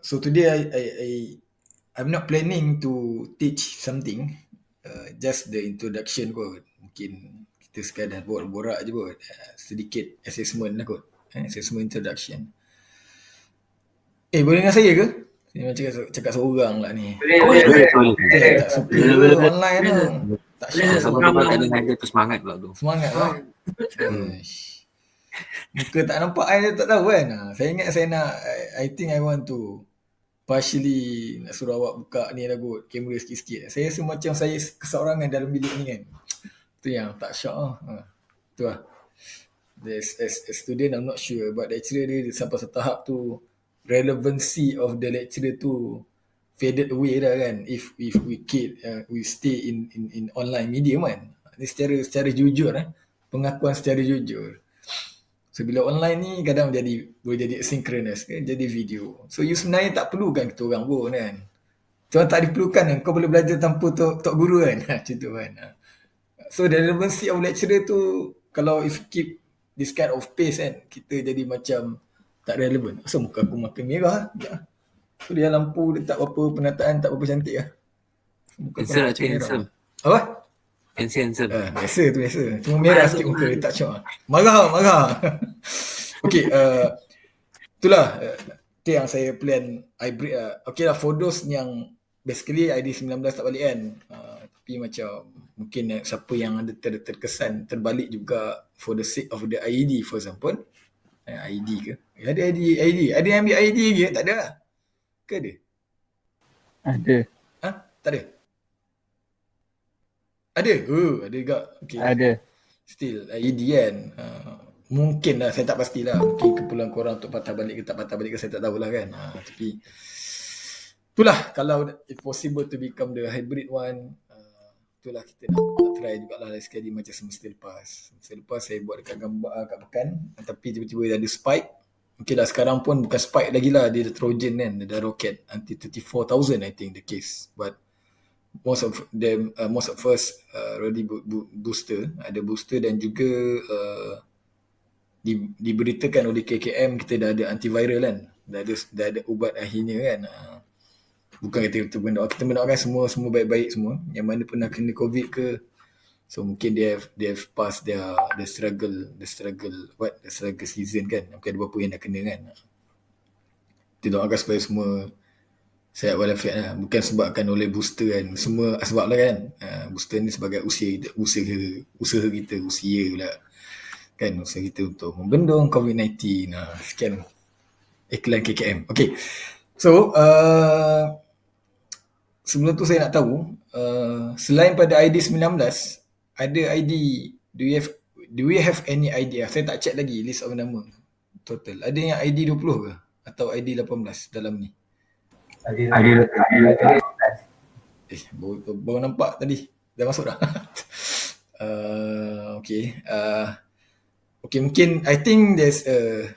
So today I'm not planning to teach something, just the introduction kot. Mungkin kita sekadar borak-borak je kot, sedikit assessment lah kot, assessment introduction. Boleh dengan saya ke? Saya macam cakap seorang lah ni. Boleh. Tak suka online tu. Tak sure. Sama-sama tak ada naga tu semangat pula tu. Semangat lah. Muka tak nampak I tak tahu kan. Saya ingat saya nak, I think I want to partially nak suruh awak buka ni lah kot, kamera sikit-sikit. Saya rasa macam saya keseorangan dalam bilik ni kan. Tu yang tak syak lah. Tu lah. As a student, I'm not sure. But lecturer dia sampai satu tahap tu, relevancy of the lecturer tu faded away dah kan. If we stay in online medium kan. Ni secara jujur pengakuan secara jujur. So bila online ni kadang boleh jadi asynchronous kan, jadi video. So you sebenarnya tak perlukan kita orang pun kan. Cuma tak diperlukan kan, kau boleh belajar tanpa tok guru kan. Macam tu kan. So the relevancy of lecturer tu, kalau if keep this kind of pace kan, kita jadi macam tak relevan. So muka aku makin merah lah. So dia lampu dia tak berapa penataan, tak berapa cantik lah. Handsome lah, handsome. Apa? Handsome. Biasa. Cuma merah sikit muka dia tak syok. Marah. Okay, itulah yang saya plan hybrid lah. Okay lah, photos yang basically ID 19 tak balik kan. Tapi macam mungkin siapa yang ada terkesan terbalik juga for the sake of the ID for example. ID ke? Ada ID. Ada yang ambil ID ke? Tak ada lah. Ke ada? Ada. Tak ada? Ada? Ada juga. Okay. Ada. Still ID kan. Mungkin lah, saya tak pastilah. Mungkin keperluan korang untuk patah balik ke tak patah balik ke saya tak tahulah kan. Tapi itulah, kalau if possible to become the hybrid one, itulah kita nak try jugalah sekali macam semester lepas. Semester lepas saya buat dekat gambar kat Pekan, tapi tiba-tiba ada spike. Okay lah, sekarang pun bukan spike lagi lah, dia ada Trojan kan, dia ada rocket until 34,000 I think the case. But most of us already booster, ada booster dan juga diberitakan oleh KKM kita dah ada antiviral kan, dah ada ubat akhirnya kan. Bukan kita mendoakan semua baik-baik semua yang mana pernah kena COVID ke, so mungkin they have passed the struggle season kan. Mungkin ada beberapa yang nak kena kan. Kita doakan supaya semua sihat walafiat lah. Bukan sebabkan oleh booster kan, semua sebab lah kan. Booster ni sebagai usaha kita pula kan, usaha kita untuk membendung COVID-19. Sekian iklan KKM. Okay, so sebelum tu saya nak tahu, selain pada ID 19, ada ID, do we have any idea? Saya tak check lagi list of nama total. Ada yang ID 20 ke? Atau ID 18 dalam ni? Ada. Baru nampak tadi. Dah masuk dah. Okay. Okay, mungkin I think there's a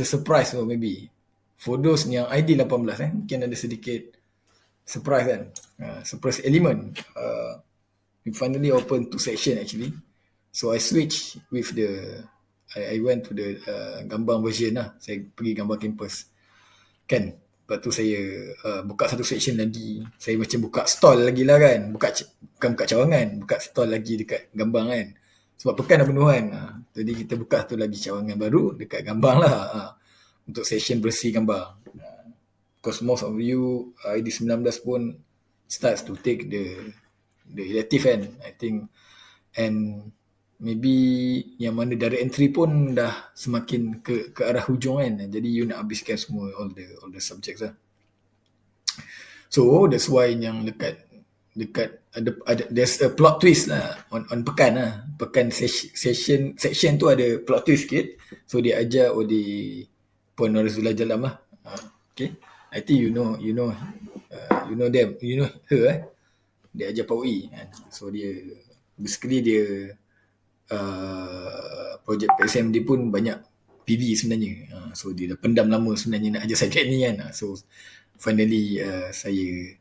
surprise maybe. For those yang ID 18 mungkin ada sedikit surprise kan. Surprise element. We finally open 2 section actually. So I switch with I went to the gambar version lah. Saya pergi gambar campus kan. Lepas tu saya buka satu section lagi. Saya macam buka stall lagi lah kan. Bukan buka cawangan, buka stall lagi dekat Gambang kan. Sebab Pekan dah penuh kan. Jadi kita buka satu lagi cawangan baru dekat Gambang lah. Untuk session bersih gambar. Because most of you ID 19 pun starts to take the elective kan, I think. And maybe yang mana dari entry pun dah semakin ke arah hujung kan. Jadi you nak habiskan semua all the subjects lah. So that's why yang dekat ada there's a plot twist lah on Pekan lah. Pekan section tu ada plot twist sikit. So dia ajar oleh Puan Norazullah Jalam lah. Okay, I think you know them, you know her Dia ajar PAUI kan. So dia basically dia projek PSM dia pun banyak PV sebenarnya. So dia dah pendam lama sebenarnya nak ajar subjek ni kan. So finally saya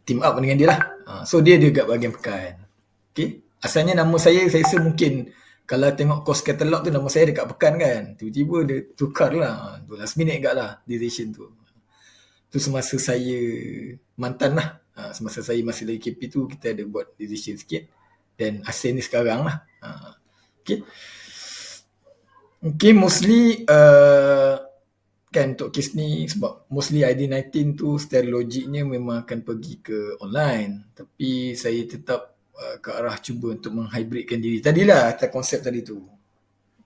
team up dengan dia lah. So dia dekat bahagian Pekan. Okay, asalnya nama saya rasa mungkin kalau tengok course catalog tu nama saya dekat Pekan kan. Tiba-tiba dia tukar lah. Last minute agak lah decision tu. tu semasa saya mantan lah. Semasa saya masih lagi KP tu kita ada buat decision sikit. Dan Asin ni sekarang lah. Okay. Okay, mostly kan untuk kes ni sebab mostly ID19 tu secara logiknya memang akan pergi ke online. Tapi saya tetap ke arah cuba untuk menghybridkan diri. Tadilah konsep tadi tu.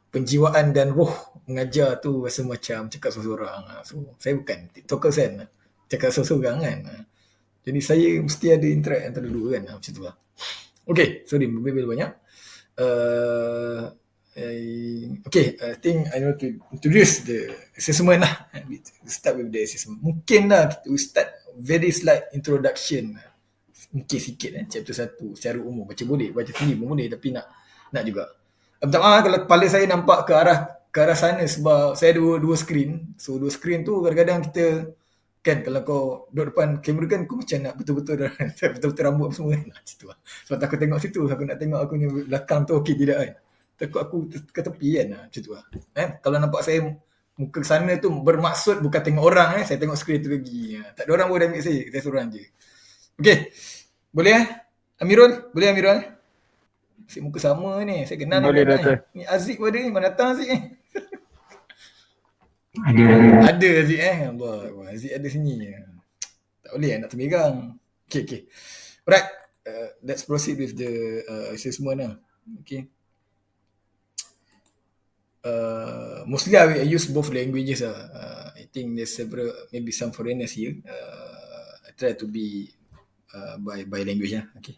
Penjiwaan dan roh mengajar tu rasa macam cakap seorang-seorang. So, saya bukan TikToker kan. Cakap seorang-seorang kan. Jadi saya mesti ada interact antara dua kan. Macam tu lah. Okay, sorry lebih banyak. Okay, I think I know to introduce the assessment lah. We start with the assessment. Mungkin lah we start very slight introduction. Mungkin sikit chapter 1 secara umum. Baca boleh, baca tinggi pun boleh tapi nak juga. Minta maaf kalau kepala saya nampak ke arah sana sebab saya ada dua screen. So dua screen tu kadang-kadang kita kan kalau kau duduk depan kamera kan kau macam nak betul-betul rambut apa semua kan. Macam tu lah. Sebab aku tengok situ, aku nak tengok aku punya belakang tu okey tidak kan. Takut aku ke tepi kan. Macam tu lah. Kalau nampak saya muka sana tu bermaksud bukan tengok orang saya tengok skrin tu lagi. Tak ada orang pun dah ambil saya seorang je. Okey. Boleh Amirul? Boleh Amirul? Asyik muka sama ni. Saya kenal boleh ni. Doktor. Ni Aziz pun ada ni. Mana datang Aziz Ada. Ada Aziz Allah. Aziz ada sini. Tak boleh nak termegang. Okay. Alright. Let's proceed with the assessment lah. Okay. Mostly I use both languages lah. I think there's several, maybe some foreigners here. I try to be by language lah. Okay.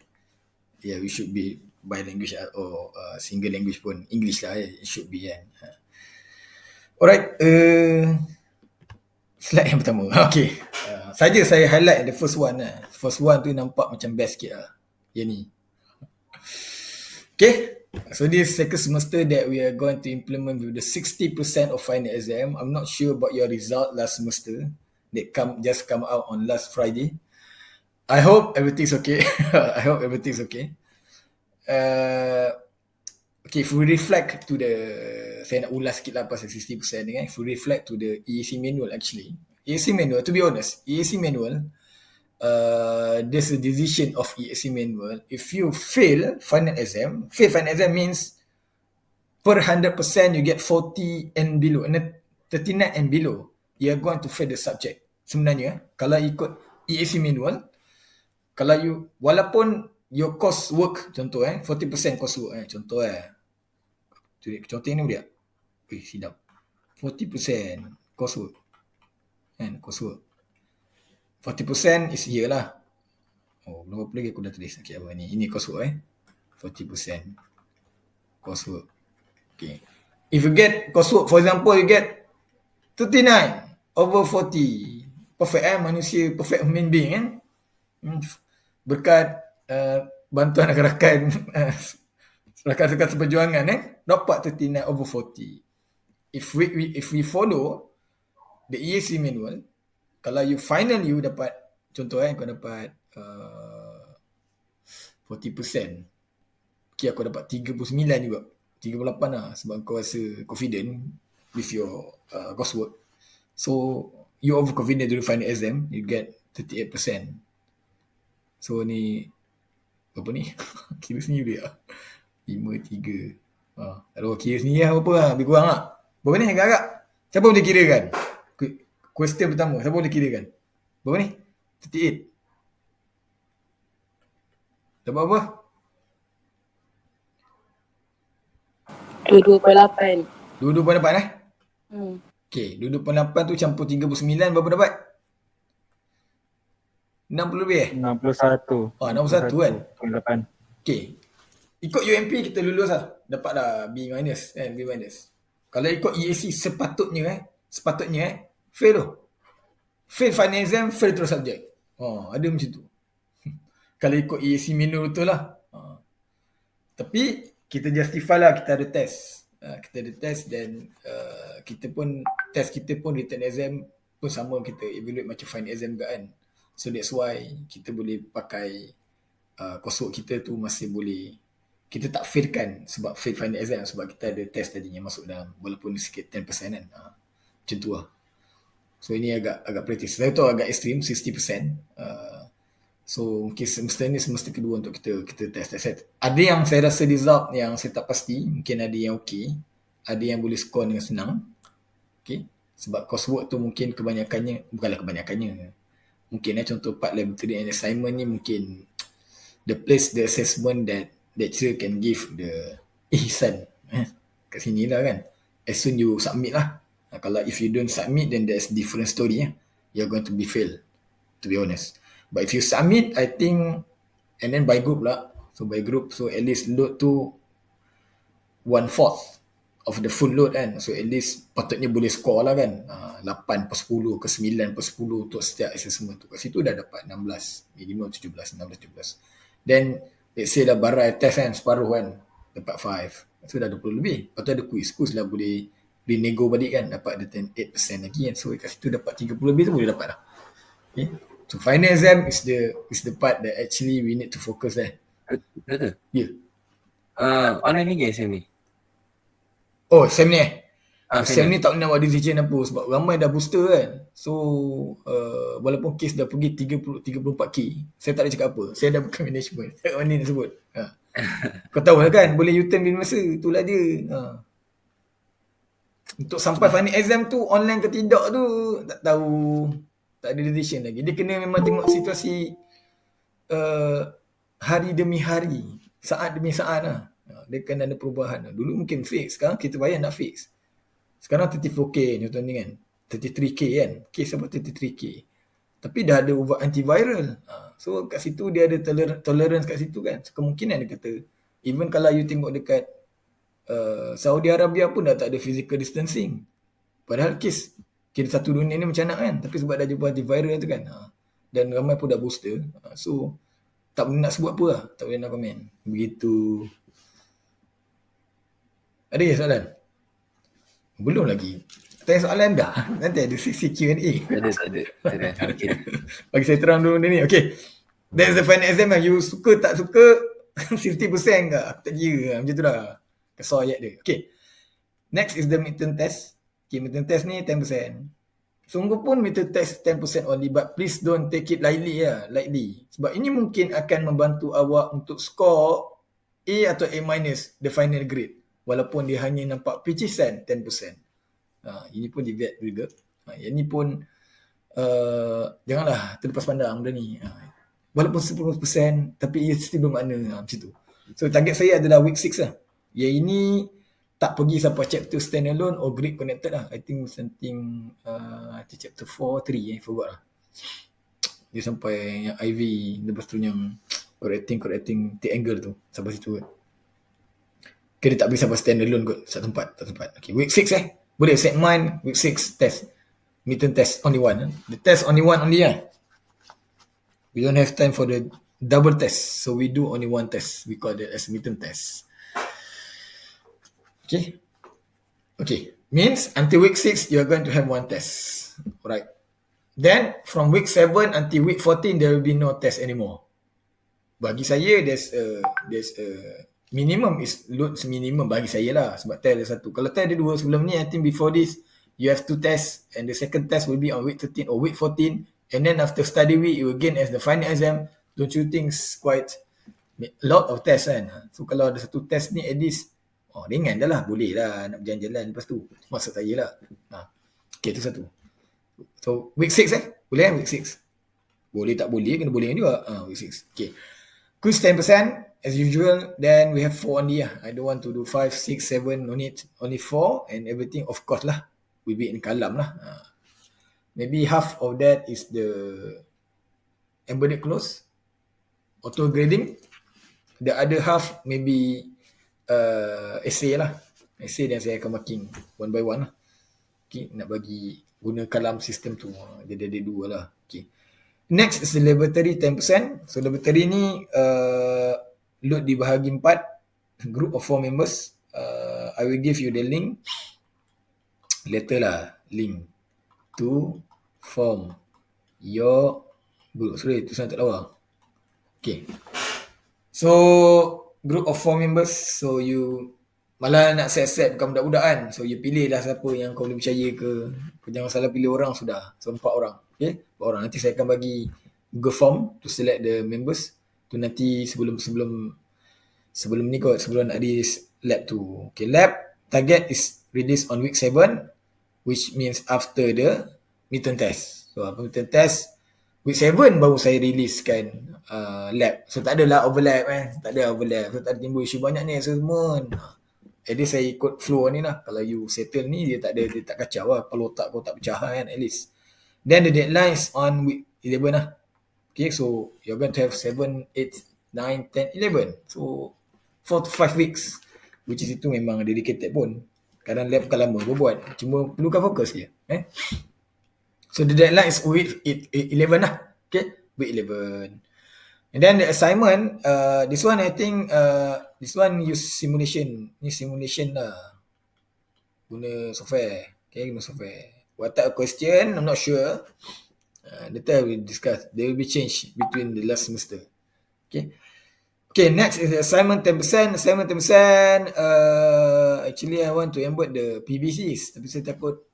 Yeah, we should be by language or single language pun English lah. It should be kan. Alright. Slide yang pertama. Okay. Saja saya highlight the first one lah. First one tu nampak macam best sikit lah. Yang ni. Okay. So this second semester that we are going to implement with the 60% of final exam. I'm not sure about your result last semester. That just come out on last Friday. I hope everything's okay. I hope everything's okay. Okay, if we reflect to the, saya nak ulas sikit lah pasal 60% ni kan. If we reflect to the EAC manual actually. EAC manual, to be honest, EAC manual, there's a decision of EAC manual. If you fail final exam means per 100% you get 40 and below, 39 and below, you are going to fail the subject. Sebenarnya, kalau ikut EAC manual, kalau you, walaupun your course work, contoh 40% course work contoh contoh ni boleh tak? Silap. 40% course work. Course work. 40% is here lah. Belum apa lagi aku dah tulis. Okay, apa ni? Ini coursework 40% coursework. Okay. If you get coursework, for example, you get 39 over 40. Perfect manusia, perfect human being kan? Berkat bantuan rakan-rakan rakan-rakan seperjuangan dapat 39 over 40. If we follow the EAC manual, kalau you final you dapat, contoh kau dapat 40%. Okay, aku dapat 39 juga. 38 lah sebab kau rasa confident with your coursework. So, you overconfident during final exam, you get 38%. So, ni apa ni? Kira sini dia. 5, 3. Aduh, kira sini lah apa lah. Lebih kurang lah. Berapa ni agak-agak? Siapa boleh kira kan? Question pertama, siapa boleh kira kan? Berapa ni? 38. Dapat apa? 22.8. 22.8 Okay, 22.8 tu campur 39 berapa dapat? 60 lebih 61. 61 kan? 8. Okay. Ikut UMP kita lulus lah. Dapat dah B-. B-. Kalau ikut EAC sepatutnya fail tu. Fail final exam, fail terus subjek. Ada macam tu. Kalau ikut EAC manual betul lah. Tapi kita justify lah, kita ada test. Dan kita pun written exam pun sama, kita evaluate macam final exam juga kan. So that's why kita boleh pakai coursework kita tu masih boleh, kita tak fail kan sebab fail final exam, sebab kita ada test tadinya masuk dalam, walaupun sikit 10% kan. Macam tu lah. So ini agak praktis. Saya tahu agak ekstrim 60%. So mungkin semester kedua untuk kita test. Ada yang saya rasa result yang saya tak pasti, mungkin ada yang okey, ada yang boleh score dengan senang. Okay. Sebab coursework tu mungkin bukanlah kebanyakannya. Mungkin contoh part laboratory and assignment ni mungkin the assessment that lecturer can give the ihsan kat sini lah kan. As soon you submit lah. Kalau if you don't submit, then there's different story. You're going to be fail, to be honest. But if you submit, I think, and then by group lah. So by group, so at least load tu 1/4 of the full load kan. So at least patutnya boleh score lah kan. 8/10 ke 9/10 untuk setiap assessment tu. Kat situ dah dapat 16, minimum 17, 16, 17. Then let's say dah barai test kan, separuh kan, dapat 5. So dah 20 lebih. Lepas tu ada quiz lah boleh renego balik kan, dapat ada 8% lagi kan. So kat situ dapat 30 lebih tu boleh dapat lah. Okay. So final exam is the part that actually we need to focus there. Betul? Ya. Online lagi exam ni? Oh, SEM ni SEM final. ni tak pernah buat decision apa sebab ramai dah booster kan. So walaupun kes dah pergi 34K, saya tak ada cakap apa. Saya dah bukan management. Mana nak sebut. Kau tahu lah kan, boleh U-turn bila masa. Itulah dia. Untuk sampai final exam tu online ke tidak tu tak tahu. Tak ada decision lagi. Dia kena memang tengok situasi hari demi hari, saat demi saat lah. Dia kena ada perubahan. Dulu mungkin fix, sekarang kita bayar nak fix. Sekarang 34K contoh ni kan, 33K kan, kes apa 33K. Tapi dah ada ubat antiviral. So kat situ dia ada tolerance kat situ kan. So, kemungkinan dia kata, even kalau you tengok dekat Saudi Arabia pun dah tak ada physical distancing. Padahal kes kita satu dunia ni macam nak kan. Tapi sebab dah jumpa antiviral tu kan. Dan ramai pun dah booster. So tak boleh nak sebut apa lah. Tak boleh nak komen. Begitu. Ada ke soalan? Belum lagi. Tanya soalan dah. Nanti ada sesi Q&A. Tak ada. Okay. Bagi saya terang dulu benda ni. Okay. That's the final exam lah. You suka tak suka 50% ke? Aku tak kira lah. Macam tu lah. Kesal ayat dia. Okay. Next is the midterm test. Okay, midterm test ni 10%. Sungguh pun midterm test 10% only, but please don't take it lightly lah. Lightly. Sebab ini mungkin akan membantu awak untuk score A atau A-, the final grade. Walaupun dia hanya nampak picisan 10%. Ini pun debate juga. Ini pun janganlah terlepas pandang benda ni. Walaupun 10%, tapi ia still bermakna macam tu. So target saya adalah week 6 lah. Yang ini tak pergi sampai chapter standalone or grid connected lah. I think something chapter 4, 3 I forgot lah. Dia sampai yang IV, lepas tu yang correcting triangle tu sampai situ kan. Dia tak pergi sampai standalone kot. Tak tempat. Okay, week 6 boleh set mind. Week 6 test, midterm test only one. The test only one lah. We don't have time for the double test, so we do only one test. We call that as midterm test. Okay. Means until week 6 you are going to have one test. Right. Then from week 7 until week 14 there will be no test anymore. Bagi saya there's a minimum is load minimum bagi saya lah. Sebab test ada satu. Kalau test ada dua sebelum ni, I think before this you have 2 tests and the second test will be on week 13 or week 14, and then after study week you again as the final exam. Don't you think it's quite a lot of tests kan? So kalau ada satu test ni at least ringan dah lah, boleh lah nak berjalan-jalan lepas tu. Maksud saya lah. Okay, tu satu. So week 6 boleh kan week 6? Boleh tak boleh, kena boleh juga. Week 6. Okay. Quiz 10% as usual. Then we have 4 only lah. I don't want to do 5, 6, 7. No need. Only 4. And everything of course lah will be in kalam lah. Maybe half of that is the embedded close, auto grading. The other half maybe essay lah. Essay dan saya akan marking one by one lah. Okay, nak bagi guna kalam sistem tu. Jadi ada 2 lah. Okay. Next is the laboratory 10%. So laboratory ni load dibahagi 4. Group of 4 members. I will give you the link. Later lah. Link to form your group. Sorry, tulisan tak lawa. Okay. So group of 4 members. So you malah nak set bukan budak-budak kan. So you pilih lah siapa yang kau boleh percaya ke. Kau jangan salah pilih orang sudah. So 4 orang. Okay, 4 orang. Nanti saya akan bagi Google Form to select the members. Tu nanti sebelum ni kot, sebelum nak release lab tu. Okay, lab target is released on week 7, which means after the midterm test. So apa midterm test, week 7 baru saya releasekan lab. So tak adalah overlap tak ada overlap. So tak ada timbul isu banyak ni assessment. At least saya ikut flow ni lah. Kalau you settle ni, dia tak kacau lah. Kalau otak kau tak pecah kan, at least. Then the deadline is on week 11 lah. Okay, so you're going to have 7, 8, 9, 10, 11. So 4 to 5 weeks. Which is itu memang dedicated pun. Kadang lab bukan lama kau buat. Cuma perlukan fokus je. So the deadline is week 11 lah. Okay, week 11. And then the assignment, this one I think, this one use simulation. Ni simulation lah. Guna software. Okay, guna software. What type of question, I'm not sure. Later we discuss. They will be changed between the last semester. Okay. Okay, next is the assignment 10%. Assignment 10%, actually I want to embed the PVCs. Tapi saya takut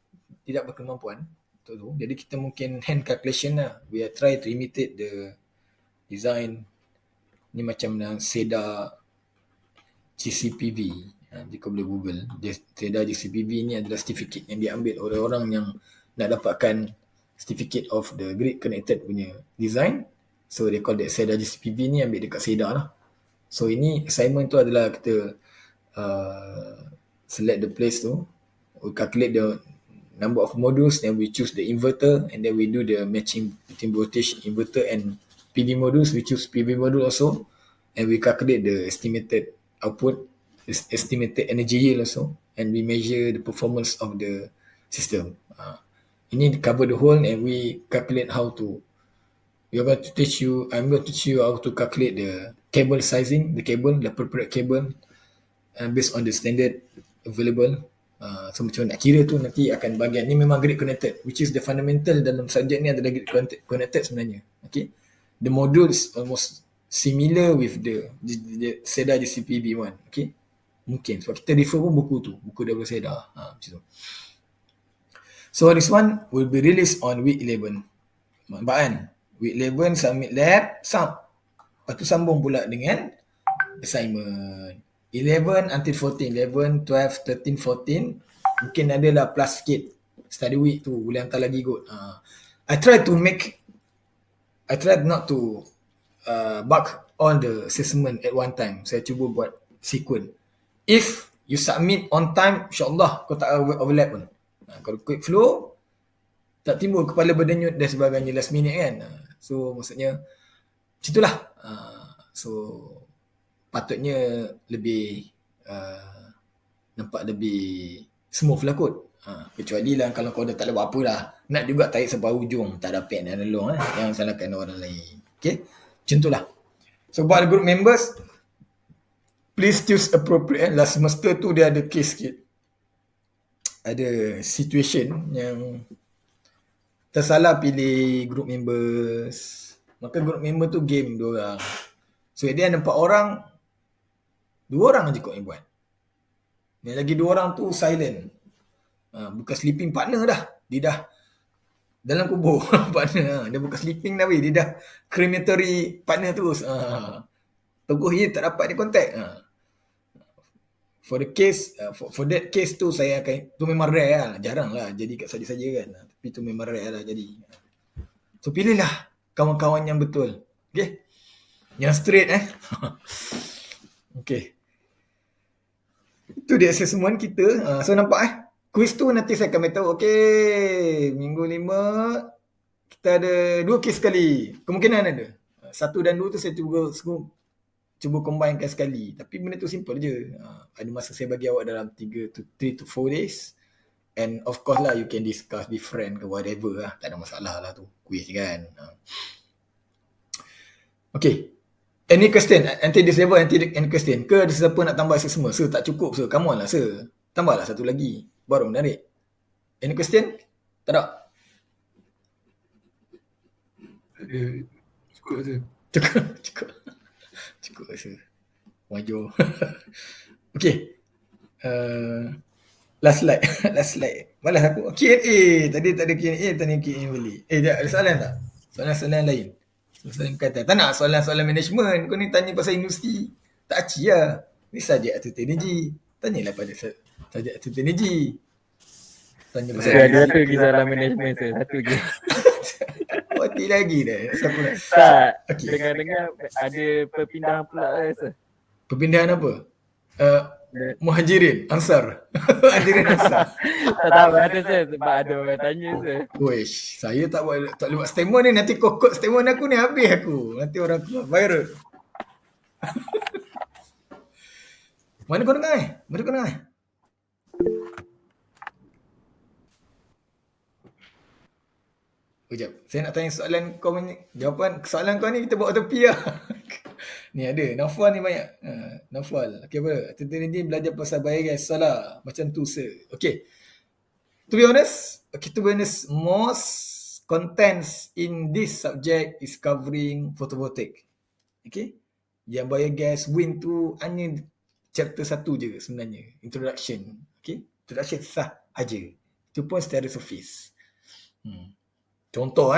tidak berkemampuan. Jadi kita mungkin hand calculation lah. We are try to imitate the design ni macam SEDA GCPV. Jika boleh Google, SEDA GCPV ni adalah certificate yang diambil oleh orang yang nak dapatkan certificate of the grid connected punya design. So they call that SEDA GCPV ni ambil dekat SEDA lah. So ini assignment tu adalah kita select the place tu, we calculate the number of modules, then we choose the inverter, and then we do the matching between voltage inverter and PV modules. We choose PV module also, and we calculate the estimated output, estimated energy yield also, and we measure the performance of the system. Ini cover the whole, and we calculate how to. I'm going to teach you how to calculate the cable sizing, the appropriate cable, based on the standard available. So macam nak kira tu nanti akan bahagian ni memang grid connected, which is the fundamental dalam subjek ni adalah grid connected sebenarnya. Okay, the module is almost similar with the SEDA GCPV one. Okay, mungkin sebab kita refer pun buku tu, buku daripada SEDA. Macam tu. So this one will be released on week 11. Kan? Week 11 submit lab, lepas tu sambung pula dengan assignment. 11 until 14, 11, 12, 13, 14. Mungkin adalah plus sikit. Study week tu, boleh hantar lagi kot. I try not to bulk all the assessment at one time. Saya cuba buat sequence. If you submit on time, insyaAllah kau tak overlap pun. Kalau quick flow, tak timbul kepala berdenyut dan sebagainya last minute kan. So maksudnya macam itulah. So patutnya lebih nampak lebih smooth lah kot. Kecuali lah kalau kau dah tak ada apa-apa lah, nak juga tarik sampai hujung, tak dapat nak nolong yang salahkan orang lain. Okay, macam tu lah. So buat group members, please choose appropriate. Last semester tu dia ada case sikit, ada situation yang tersalah pilih group members. Maka group member tu game 2 orang. So dia ada 4 orang, 2 orang je kot yang buat. Yang lagi 2 orang tu silent. Bukan sleeping partner dah. Dia dah dalam kubur partner. Dia bukan sleeping dah weh. Dia dah crematory partner terus. Teguh je tak dapat dia contact. For the case, for that case tu saya akan, tu memang rare lah. Jarang lah jadi kat saja-saja kan. Tapi tu memang rare lah jadi. So pilihlah kawan-kawan yang betul. Okay. Yang straight Okay. Itu dia assessment kita. So nampak quiz tu nanti saya akan beritahu. Okay, minggu 5 kita ada 2 case sekali. Kemungkinan ada. 1 dan 2 tu saya cuba combinekan sekali. Tapi benda tu simple je. Ada masa saya bagi awak dalam 3 to 4 days. And of course lah, you can discuss different ke whatever lah. Tak ada masalah lah tu. Quiz kan. Okay. Any question? Nanti this level, nanti any question. Ke ada siapa nak tambah semua? Sir, tak cukup sir. Come on lah sir. Tambahlah satu lagi. Baru menarik. Any question? Tak ada? Cukup sir. Cukup sir. Wajur. Okay. Last slide. Last slide. Malas aku. Q&A. Tadi tak ada Q&A, tanya Q&A balik. Sekejap, ada soalan tak? Soalan-soalan lain. Soalan kata. Tak nak soalan-soalan management. Kau ni tanya pasal industri. Tak aci lah. Ni subject atau energy. Tanyalah pada subject atau energy. Tanya pasal Saya ada satu lagi soalan management tu. Satu lagi. Mati lagi dah. Siapa nak? Tak. Okey. Dengar-dengar ada perpindahan pula rasa. Perpindahan apa? Muhajirin, Ansar. Muhajirin Ansar. Tak tahu ada saya sebab ada orang tanya saya. Wish, saya tak boleh buat statement ni. Nanti kokot statement aku ni habis aku. Nanti orang keluar viral. Mana kau dengar Mana kau dengar Sekejap, saya nak tanya soalan kau. Jawapan soalan kau ni kita buat tepi lah. Ni ada, Nafal ni banyak. Nafal, okay apa? Tentang ni belajar pasal biogas. Salah, macam tu sir. Okay. To be honest, most contents in this subject is covering photovoltaic. Okay. Yang biogas, wind tu hanya chapter 1 je sebenarnya. Introduction. Okay. Introduction sah aja. Itu pun secara surface. Contoh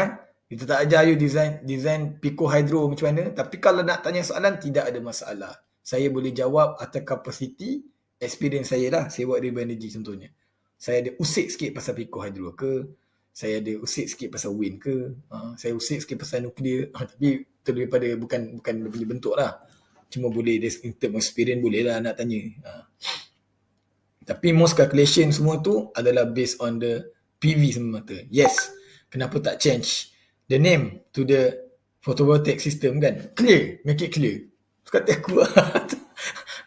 kita tak ajar you design pico hydro macam mana, tapi kalau nak tanya soalan tidak ada masalah. Saya boleh jawab atas kapasiti experience saya lah. Saya buat renewable energy contohnya. Saya ada usik sikit pasal pico hydro ke, saya ada usik sikit pasal wind ke, saya usik sikit pasal nuklear, tapi terlebih pada bukan dia punya bentuk lah. Cuma boleh in term experience boleh lah nak tanya. Tapi most calculation semua tu adalah based on the PV semata. Yes. Kenapa tak change the name to the photovoltaic system kan? Clear. Make it clear. Sekata aku lah.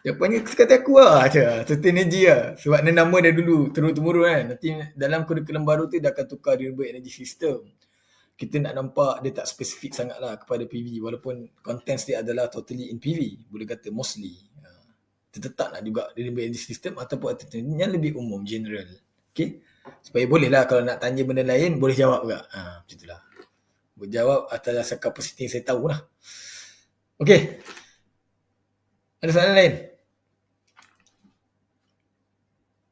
Jawapannya sekata aku lah. Sustain energy lah. Sebab nama dah dulu turun-temurun kan. Nanti dalam kurikulum baru tu dia akan tukar renewable energy system. Kita nak nampak dia tak spesifik sangat lah kepada PV. Walaupun contents dia adalah totally in PV. Boleh kata mostly. Kita tetap nak juga renewable energy system ataupun yang lebih umum, general. Okay. Supaya boleh lah kalau nak tanya benda lain, boleh jawab juga. Macam itulah. Boleh jawab atas dasar kapasiti yang saya tahu lah. Okay. Ada soalan lain?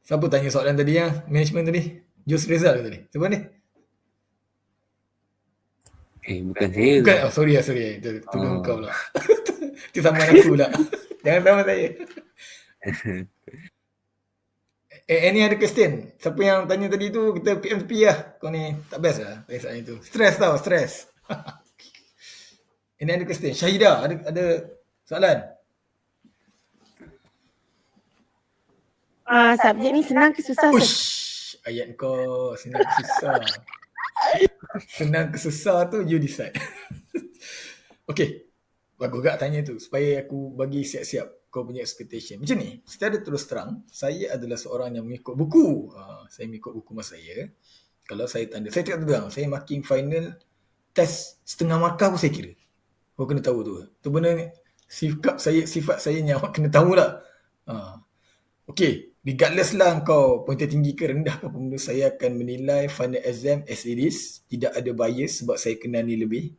Siapa tanya soalan tadi management tadi? Jus Rizal tadi? Siapa ni? Bukan saya. Bukan, sorry. Tolong kau lah. Itu sama aku pula. Jangan sama saya. Any other question? Siapa yang tanya tadi tu, kita PM tepi lah. Kau ni tak best lah. Soalan itu. Stress. Any other question? Syahidah, ada soalan? Subjek ni senang ke susah? Ush, ayat kau senang ke susah. Senang ke susah tu you decide. Okay. Bagus gak tanya tu supaya aku bagi siap-siap kau punya expectation. Macam ni, secara terus terang, saya adalah seorang yang mengikut buku. Saya mengikut buku mas saya. Kalau saya tanda, saya tak terang, saya marking final test setengah markah pun saya kira. Kau kena tahu tu. Tu benda ni, sifat saya yang awak kena tahulah. Okay, regardless lah kau pointer tinggi ke rendah ke pun, saya akan menilai final exam as it is. Tidak ada bias sebab saya kenal ni lebih.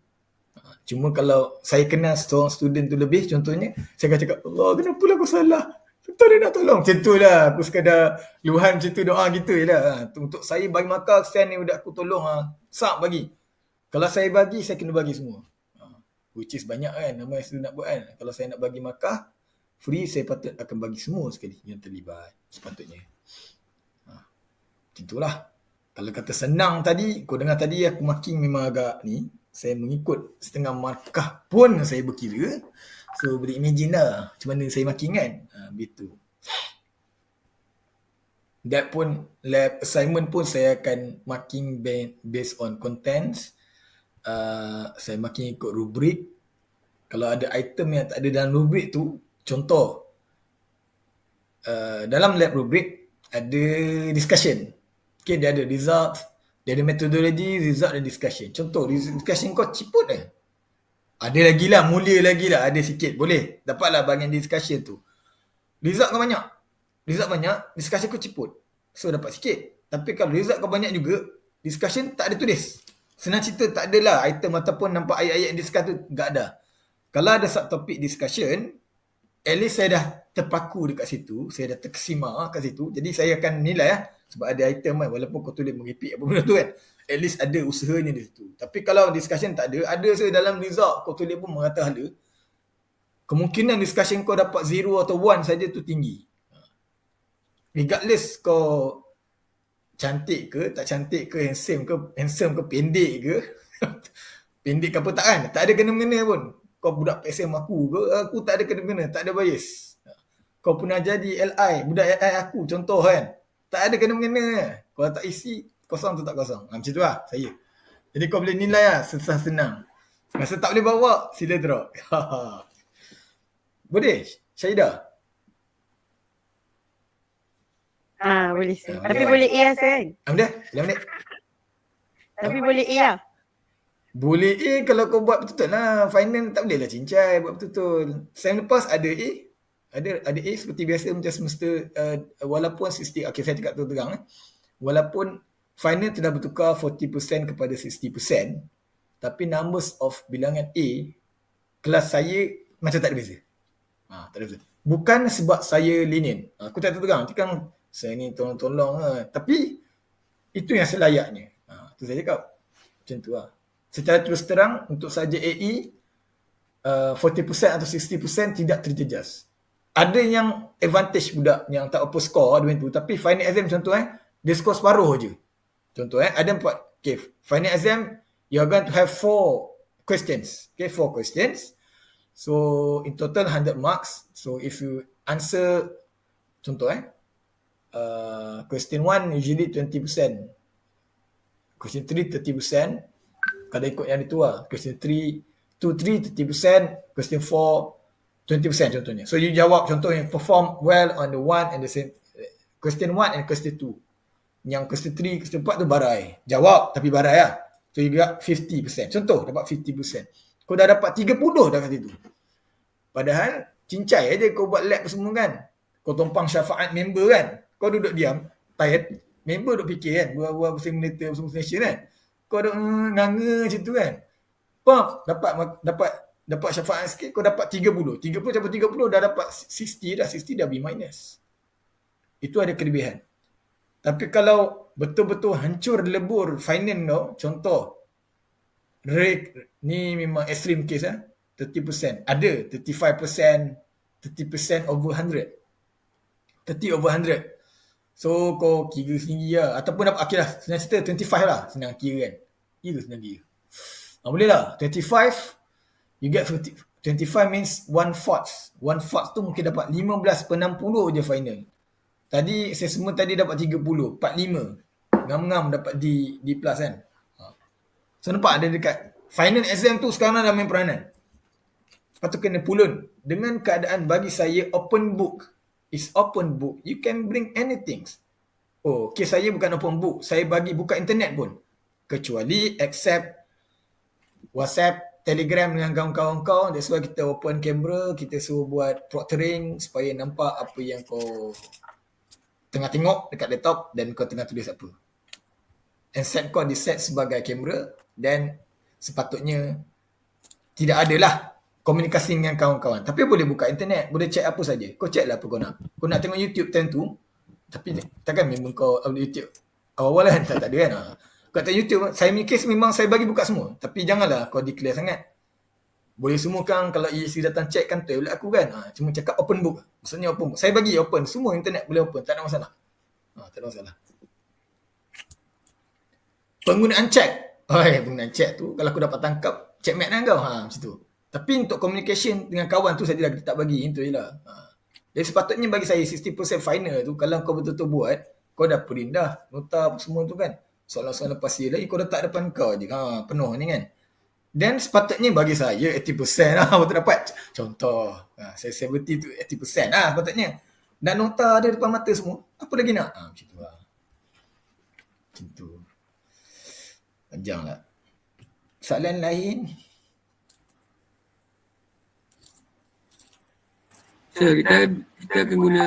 Cuma kalau saya kenal seorang student tu lebih, contohnya, saya akan cakap, Allah, kenapa lah aku salah? Betul dia nak tolong. Macam tu lah. Aku sekadar luahan macam tu, doa gitu je lah. Untuk saya bagi markah, kesian ni budak aku tolong. Sab bagi. Kalau saya bagi, saya kena bagi semua. Which is banyak kan, nama yang saya nak buat kan. Kalau saya nak bagi markah, free, saya patut akan bagi semua sekali yang terlibat. Sepatutnya. Macam itulah. Kalau kata senang tadi, kau dengar tadi aku marking memang agak ni. Saya mengikut setengah markah pun saya berkira. So boleh imagine lah macam mana saya marking kan. Begitu. That pun lab assignment pun saya akan marking based on contents. Saya marking ikut rubrik. Kalau ada item yang tak ada dalam rubrik tu, contoh dalam lab rubrik ada discussion. Okay, dia ada result, dia ada metodologi, result dan discussion. Contoh, discussion kau ciput ada lagi lah, mulia lagi lah, ada sikit. Boleh, dapatlah bahagian discussion tu. Result kau banyak, discussion kau ciput. So, dapat sikit. Tapi kalau result kau banyak juga, discussion tak ada tulis. Senang cerita, tak adalah item ataupun nampak ayat-ayat yang discuss tu, tak ada. Kalau ada subtopik discussion, at least saya dah terpaku dekat situ, saya dah terkesima kat situ, jadi saya akan nilai sebab ada item kan, walaupun kau tulis meripik apa benda tu kan, at least ada usahanya di situ. Tapi kalau discussion tak ada saya dalam result kau tulis pun merata hala, kemungkinan discussion kau dapat 0 atau 1 saja tu tinggi. Regardless kau cantik ke, tak cantik ke, handsome ke, pendek ke, pendek ke apa tak kan, tak ada kena-mengena pun. Kau budak PSM aku tak ada kena-mengena, tak ada bias. Kau pernah jadi LI, budak LI aku contoh kan, tak ada kena-mengena. Kalau tak isi, kosong tu tak kosong. Macam tu lah saya. Jadi kau boleh nilai lah, senang. Masa tak boleh bawa, sila drop. Boleh, Syahidah? Boleh sir. Ah, Tapi boleh. boleh A sir. Ambil dah? Minit? Tapi boleh A lah. Boleh A kalau kau buat betul-betul lah. Final tak boleh lah cincai buat betul-betul. Sem lepas ada A. Ada A seperti biasa macam semesta, walaupun 60, okay saya cakap terang walaupun final telah bertukar 40% kepada 60%, tapi numbers of bilangan A, kelas saya macam tak ada beza. Tak ada beza. Bukan sebab saya lenient. Aku tak terang. Nanti kan saya ni tolong-tolong lah. Tapi itu yang selayaknya. Tu saya cakap. Macam tu lah. Secara terus terang, untuk saja AE, 40% atau 60% tidak terjejas. Ada yang advantage budak yang tak apa score dengan tu, tapi final exam contoh dia score separuh je. Contoh ada 4, okay, final exam you are going to have 4 questions. Okay, 4 questions. So in total 100 marks. So if you answer contoh question 1 usually 20%. Question 3 30%. Kalau ikut yang itu lah. Question 3 30%. Question 4 20% contohnya. So you jawab contohnya perform well on the one and the same question 1 and question 2. Yang question 3, question 4 tu barai. Jawab tapi barai lah. So you got 50%. Contoh dapat 50%. Kau dah dapat 30 dah kat situ. Padahal cincai aja kau buat lab semua kan. Kau tumpang syafaat member kan. Kau duduk diam, tired. Member duduk fikir kan. Buat-buat simulator simulation kan. Kau duduk nganga macam tu kan. Pop, dapat syafaat sikit, kau dapat 30. 30 campur 30 dah dapat 60 dah. 60 dah B-. Itu ada kelebihan. Tapi kalau betul-betul hancur lebur finance kau, contoh, rate ni memang extreme case 30%. Ada 35%, 30% over 100. 30 over 100. So kau kira sendiri lah. Ataupun dapat, okay lah, senang cerita 25 lah. Senang kira kan. Senang kira. Boleh lah. 25, you get 25 means 1/4. 1/4 tu mungkin dapat 15/60 je final. Tadi assessment tadi dapat 30, 45. Ngam-ngam dapat D plus kan. So nampak ada dekat final exam tu sekarang dah main peranan. Lepas tu kena pulun. Dengan keadaan bagi saya open book. Is open book. You can bring anything. Oh, okay, saya bukan open book. Saya bagi buka internet pun. Kecuali accept WhatsApp, Telegram dengan kawan-kawan kau. That's why kita open kamera, kita suruh buat proctoring supaya nampak apa yang kau tengah tengok dekat laptop dan kau tengah tulis apa. And set kau di set sebagai kamera dan sepatutnya tidak adalah komunikasi dengan kawan-kawan. Tapi boleh buka internet, boleh check apa saja. Kau check lah apa kau nak. Kau nak tengok YouTube tentu, tapi takkan memang kau upload YouTube awal-awal kan? Tak ada kan? Kau tengok YouTube, saya punya case memang saya bagi buka semua. Tapi janganlah kau declare sangat. Boleh semua kan kalau EC datang check kan tablet aku kan. Cuma cakap open book. Maksudnya open book. Saya bagi open. Semua internet boleh open. Tak ada masalah. Tak ada masalah. Penggunaan chat. Penggunaan chat tu kalau aku dapat tangkap, checkmate dengan kau. Macam tu. Tapi untuk communication dengan kawan tu sajalah kita tak bagi. Itu je lah. Jadi sepatutnya bagi saya 60% final tu, kalau kau betul-betul buat, kau dah print dah. Nota semua tu kan. Soalan-soalan pasir lagi kau letak depan kau je. Penuh ni kan. Dan sepatutnya bagi saya 80% lah betul dapat. Contoh, saya 70 tu 80% lah sepatutnya. Dan nota ada depan mata semua. Apa lagi nak? Macam tu lah. Macam tu. Panjang lah. Soalan lain? So, kita akan guna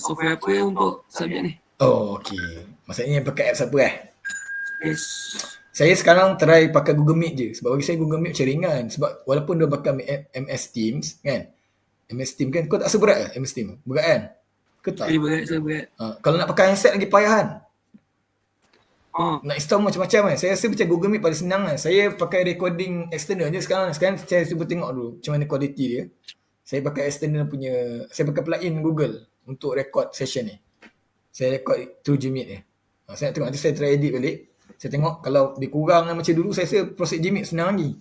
software apa untuk subjek ni? Oh, okay. Maksudnya pakai apps apa Yes. Saya sekarang try pakai Google Meet je. Sebab bagi saya Google Meet macam ringan. Sebab walaupun dia pakai MS Teams kan, MS Team kan, kau tak rasa berat ke MS Team? Berat kan? Ke tak? Berat, saya berat. Kalau nak pakai handset lagi payah kan? Nak install macam-macam kan. Saya rasa macam Google Meet paling senang kan. Saya pakai recording external je sekarang. Sekarang saya cuba tengok dulu macam mana kualiti dia. Saya pakai external punya, saya pakai plugin Google untuk record session ni. Saya record through Gmeet ni. Saya nak tengok, nanti saya try edit balik. Saya tengok kalau dia kurang macam dulu, saya rasa proses Gmeet senang lagi.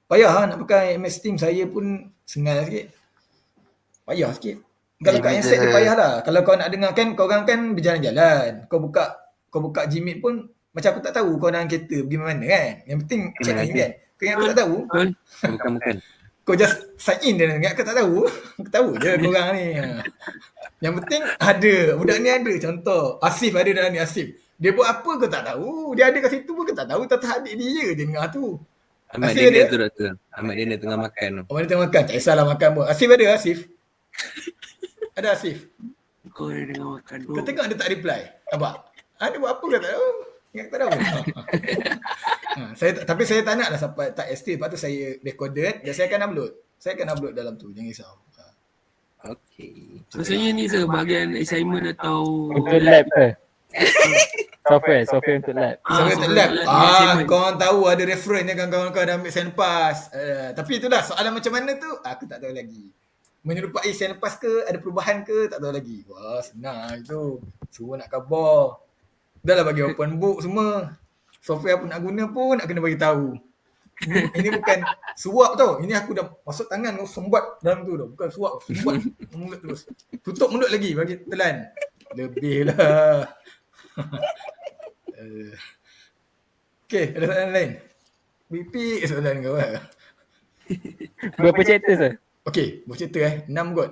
Payah lah nak pakai MS Team, saya pun sengal sikit. Payah sikit. Kalau kat handset dia payah lah. Kalau kau nak dengar kan, kau orang kan berjalan-jalan. Kau buka Gmeet pun macam aku tak tahu kau dalam kereta pergi mana kan. Yang penting check in kan. Kau yang aku tak tahu. Bukan. Kau just sign in dia kan. Aku tak tahu. Aku tahu je korang ni. Yang penting ada. Budak ni ada. Contoh Asif ada dalam ni, Asif. Dia buat apa kau tak tahu. Dia ada kat situ pun kau tak tahu. Tak adik dia je dengar tu. Ahmad Asif dia ada? tu doktor. Ahmad dia tengah makan tu. Oh, dia tengah makan. Tak kisahlah makan pun. Asif ada, Asif? Ada Asif? Kau yang tengah makan tu. Kau tengok dia tak reply. Abang, dia buat apa kau tak tahu? Ingat tak tahu. Tapi saya tak nak lah sampai tak ST. Lepas tu saya recorded dan saya akan upload. Saya akan upload dalam tu. Jangan risau. Okey. Maksudnya ni bahagian assignment atau Untuk lab ke? Software untuk lab. Saya tak lab. assignment. Kau orang tahu ada reference kan kawan-kawan kau dah ambil sandpass. Tapi itulah soalan macam mana tu aku tak tahu lagi. Menyerupai sandpass ke, ada perubahan ke, tak tahu lagi. Wah, senang itu. Suruh nak khabar. Dah lah bagi open book semua. Software apa nak guna pun nak kena bagi tahu. Ini bukan suap tau. Ini aku dah masuk tangan kau sembat dalam tu tau. Bukan suap, sembat mulut terus. Tutup mulut lagi bagi telan. Lebih lah. Okay, ada soalan lain? Repeat soalan kau lah. Berapa chapter sir? Okay, bercerita 6 kot.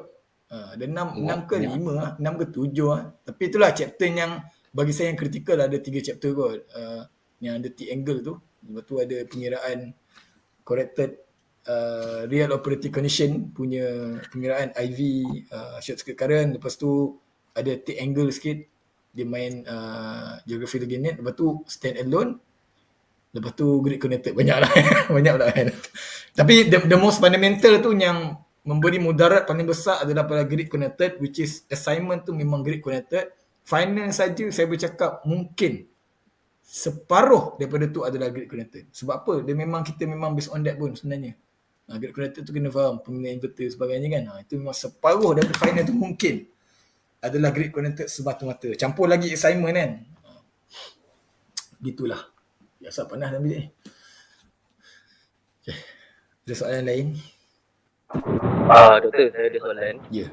Ada 6 ke 5 lah. 6 ke 7 lah. Tapi itulah chapter yang bagi saya yang kritikal ada 3 chapter kot. Yang ada T-angle tu. Lepas tu ada pengiraan corrected real operating condition punya pengiraan IV short circuit current. Lepas tu ada T-angle sikit. Dia main geography unit. Lepas tu stand alone. Lepas tu grid connected. Banyak lah. Banyak pula kan. Tapi the most fundamental tu yang memberi mudarat paling besar adalah pada grid connected, which is assignment tu memang grid connected. Final saja saya bercakap mungkin separuh daripada tu adalah grid connected. Sebab apa? Kita memang based on that pun sebenarnya. Grid connected tu kena faham penggunaan inverter sebagainya kan. Itu memang separuh daripada final tu mungkin adalah grid connected semata-mata. Campur lagi assignment kan. Gitulah. Biasa panas dalam bilik ni. Okay. Ada soalan lain? Doktor, saya ada soalan. Ya.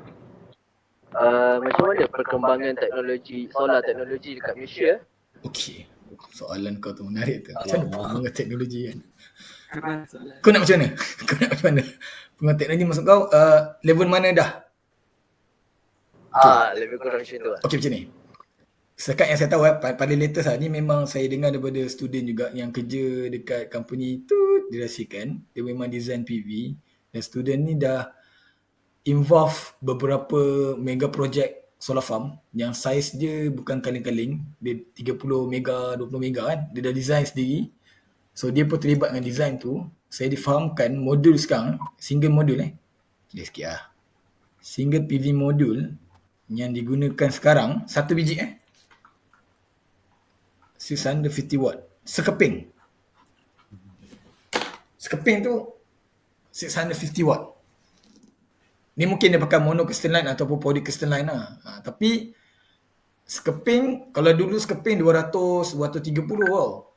Macam mana perkembangan teknologi, solar teknologi dekat Malaysia? Okey. Soalan kau tu menarik tu. Macam mana perkembangan teknologi kan? Keras soalan. Kau nak macam mana? Kau nak macam mana? Perkembangan teknologi maksud kau level mana dah? Lebih kurang macam tu lah. Okey macam ni. Setakat yang saya tahu paling latest ni memang saya dengar daripada student juga yang kerja dekat company tu dirahsiakan. Dia memang design PV dan student ni dah involve beberapa mega project solar farm yang saiz dia bukan kaling-kaling. Dia 30 mega, 20 mega kan. Dia dah design sendiri. So dia pun terlibat dengan design tu. Saya difahamkan modul sekarang, single modul Kira sikit lah. Single PV modul yang digunakan sekarang, satu biji 650 watt. Sekeping. Sekeping tu 650 watt. Ni mungkin dia pakai monocrystalline ataupun polycrystalline lah. Tapi sekeping, kalau dulu sekeping 200, 230 tau.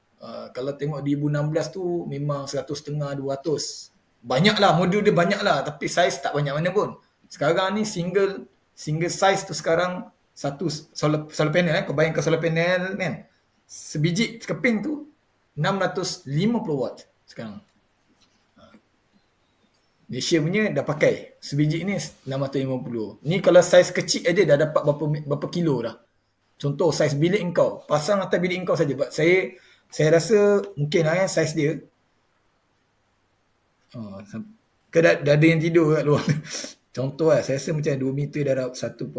Kalau tengok 2016 tu memang 150, 200. Banyak lah, modul dia banyak lah. Tapi saiz tak banyak mana pun. Sekarang ni single size tu sekarang satu solar panel kau bayangkan solar panel kan. Sebiji sekeping tu 650 watt sekarang. Malaysia punya dah pakai. Sebiji ni 650. Ni kalau saiz kecil aja dah dapat berapa kilo dah. Contoh saiz bilik engkau. Pasang atas bilik engkau saja. Saya rasa mungkin lah saiz dia. Dah ada yang tidur kat luar. Contoh lah, saya rasa macam 2 meter darab 1.4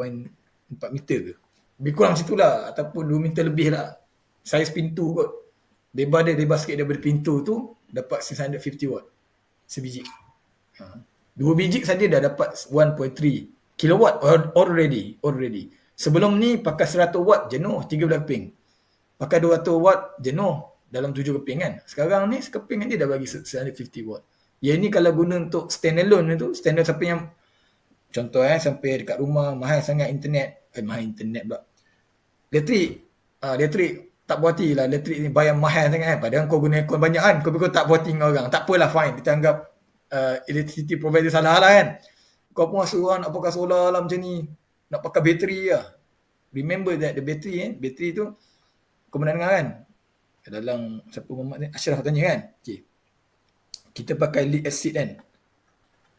meter ke. Lebih kurang macam tu lah. Ataupun 2 meter lebih lah. Saiz pintu kot. Lebar sikit daripada pintu tu, dapat 650 watt sebiji. 2 biji saja dah dapat 1.3 kilowatt already. Sebelum ni pakai 100 watt jenuh 13 keping. Pakai 200 watt jenuh dalam 7 keping kan. Sekarang ni sekeping dia dah bagi 150 watt. Yang ni kalau guna untuk standalone tu, standalone siapa yang contoh sampai dekat rumah mahal sangat internet, mahal internet pula. Elektrik tak puas hati lah, elektrik ni bayar mahal sangat kan. Padahal kau guna aircon banyak kan, kau tak puas hati dengan orang. Tak apalah, fine. Kita anggap electricity provider salah lah kan. Kau pun rasa orang nak pakai solar lah macam ni, nak pakai bateri lah. Remember that the bateri tu kau pernah dengar kan? Dalam siapa Muhammad ni, Ashraf tanya kan. Okay. Kita pakai lead acid kan.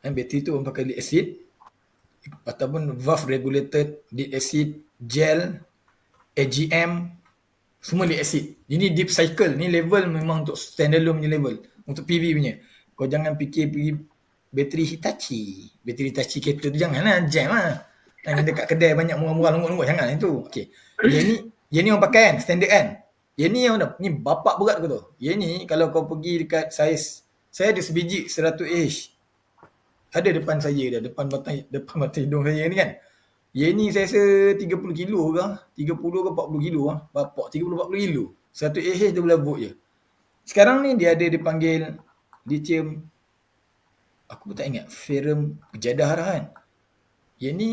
Bateri tu orang pakai lead acid ataupun valve regulated lead acid, gel, AGM, semua lead acid. Ini deep cycle. Ni level memang untuk standalone punya level. Untuk PV punya. Kau jangan fikir pergi bateri Hitachi. Bateri Hitachi kereta tu janganlah, jam lah. Yang dekat kedai banyak murah-murah longgot-longgot, jangan itu. Okey. Yang ni orang pakai kan, standard kan. Yang ni yang ni bapak berat aku tu. Yang ni kalau kau pergi dekat saiz, saya ada sebiji 100Ah. Ada depan saya dah, depan mata hidung saya ni kan. Yang ni saya rasa 30 kilo ke, 30 ke 40 kilo lah. Bapak 30-40 kilo. 100Ah 12 volt je. Sekarang ni dia ada dipanggil lithium, aku pun tak ingat, ferrum kejadah kan. Yang ni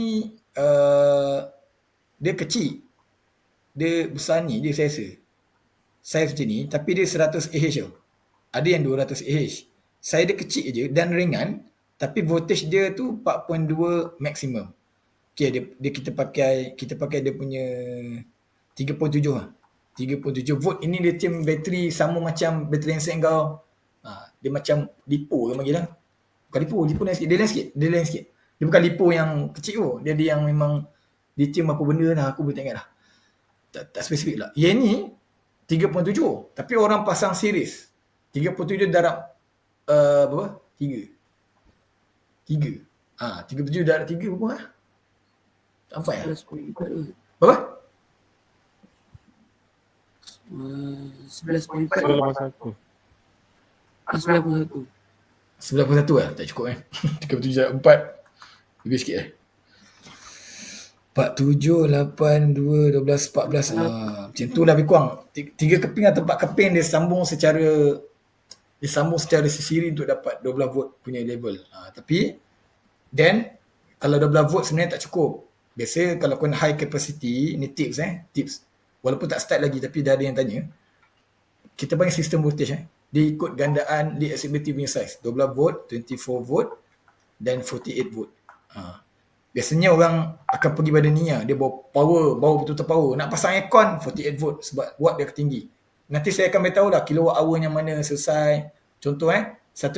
dia kecil. Dia besar ni, dia saya rasa saiz macam ni, tapi dia 100Ah tau. Ada yang 200Ah. Saiz dia kecil je dan ringan, tapi voltage dia tu 4.2 maksimum. Okay, dia kita pakai dia punya 3.7 lah. 3.7 volt. Ini lithium bateri sama macam bateri handset kau. Dia macam lipo ke panggil lah. Bukan lipo lain sikit. Dia lain sikit. Dia bukan lipo yang kecil tu. Dia ada yang memang lithium apa benda lah. Aku pun tak ingat lah. Tak spesifik lah. Yang ni 3.7. Tapi orang pasang series. 37 darab berapa? 3. 37 darab 3 berapa lah? Tak apa ya? 11.4 Berapa? 11.4 981. 9.1 91 lah. Tak cukup 37 darab 4. Lebih sikit 47, 8, 2, 12, 14. Macam tu lah lebih kurang. 3 keping atau 4 keping dia sambung secara sesiri untuk dapat 12 volt punya level. Tapi then kalau 12 volt sebenarnya tak cukup. Biasa kalau kau high capacity, ni tips. Walaupun tak start lagi tapi dah ada yang tanya. Kita panggil sistem voltage Dia ikut gandaan lead acid battery punya size. 12 volt, 24 volt dan 48 volt. Biasanya orang akan pergi pada ni lah. Dia bawa betul-betul power. Nak pasang aircon 48 volt sebab watt dia tinggi. Nanti saya akan beritahu lah kilowatt hour yang mana selesai. Contoh 1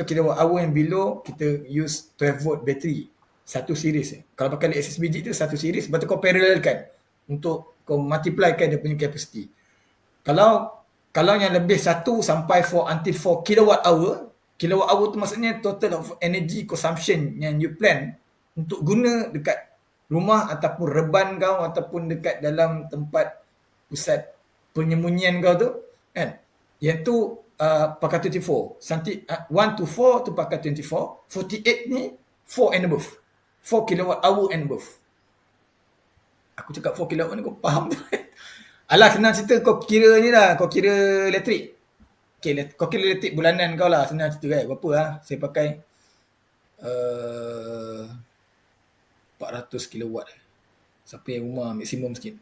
kilowatt hour yang below kita use 12 volt battery. Satu series. Kalau pakai lead acid biji tu satu series. Lepas tu kau parallelkan untuk kau multiplykan dia punya capacity. Kalau yang lebih 1 sampai 4 until 4 kilowatt hour tu maksudnya total of energy consumption yang you plan untuk guna dekat rumah ataupun reban kau ataupun dekat dalam tempat pusat penyembunyian kau tu kan. Yang tu pakai 24. Nanti 1 to 4 tu pakai 24. 48 ni 4 and above. 4 kilowatt hour and above. Aku cakap 4 kilowatt ni kau faham tu. Alah senang cerita kau kira ni lah. Kau kira elektrik. Okay, kau kira elektrik bulanan kau lah. Senang cerita kan. Berapa lah. Saya pakai 400 kilowatt. Siapa yang rumah maksimum sikit.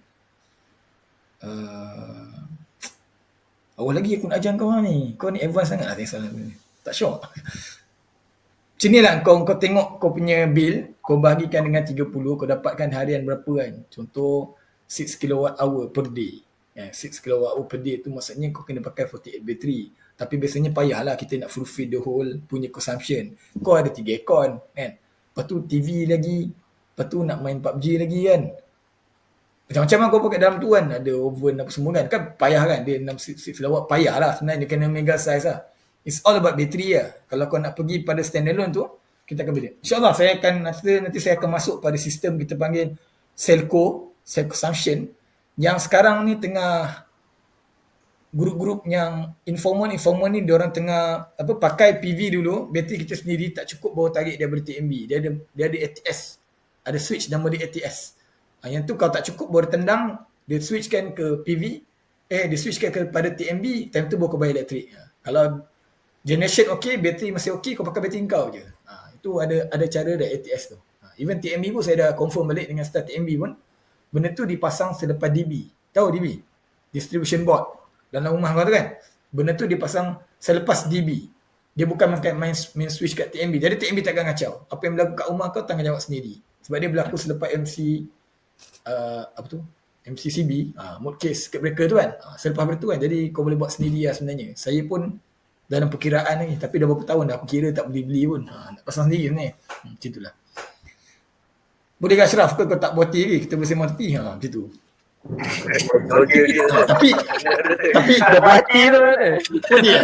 Awal lagi aku nak ajar kau lah ni. Kau ni advance sangat lah tengok soalan ni. Tak sure. Macam ni lah kau tengok kau punya bill. Kau bahagikan dengan 30. Kau dapatkan harian berapa kan. Contoh 6 kilowatt hour per day. 6 kilowatt hour per day tu maksudnya kau kena pakai 48 bateri. Tapi biasanya payahlah kita nak fulfill the whole punya consumption. Kau ada 3 aircon kan. Lepas tu TV lagi. Lepas tu nak main PUBG lagi kan. Macam-macam lah kau pakai dalam tu kan. Ada oven apa semua kan. Kan payah kan. Dia 6 kilowatt payah lah. Sebenarnya dia kena mega size lah. It's all about battery lah. Kalau kau nak pergi pada standalone tu, kita akan beli. InsyaAllah nanti saya akan masuk pada sistem kita panggil cell consumption yang sekarang ni tengah grup-grup yang informan ni diorang tengah pakai PV dulu, bateri kita sendiri tak cukup baru tarik daripada TMB. Dia ada ATS. Ada switch nama dia ATS. Yang tu kalau tak cukup baru tendang, dia switchkan ke PV, dia switchkan kepada TMB, time tu baru kau bayar elektrik. Kalau generation okey, bateri masih okey, kau pakai bateri kau je. Itu ada cara dah ATS tu. Even TMB pun saya dah confirm balik dengan staff TMB pun, benda tu dipasang selepas DB. Tahu DB? Distribution board. Dalam rumah kau tu kan, benda tu dipasang selepas DB. Dia bukan main switch kat TMB. Jadi TMB takkan kacau. Apa yang berlaku kat rumah kau tanggungjawab sendiri. Sebab dia berlaku selepas MCCB, mode case circuit breaker tu kan. Selepas tu kan. Jadi kau boleh buat sendiri lah sebenarnya. Saya pun dalam perkiraan ni, tapi dah berapa tahun dah aku kira tak boleh beli pun. Nak pasang sendiri sebenarnya. Macam itulah. Boleh ke Ashraf ke kau tak buati lagi? Kita bersama tepi. Macam tu. Okey. Tapi Dah mati tu mana? dia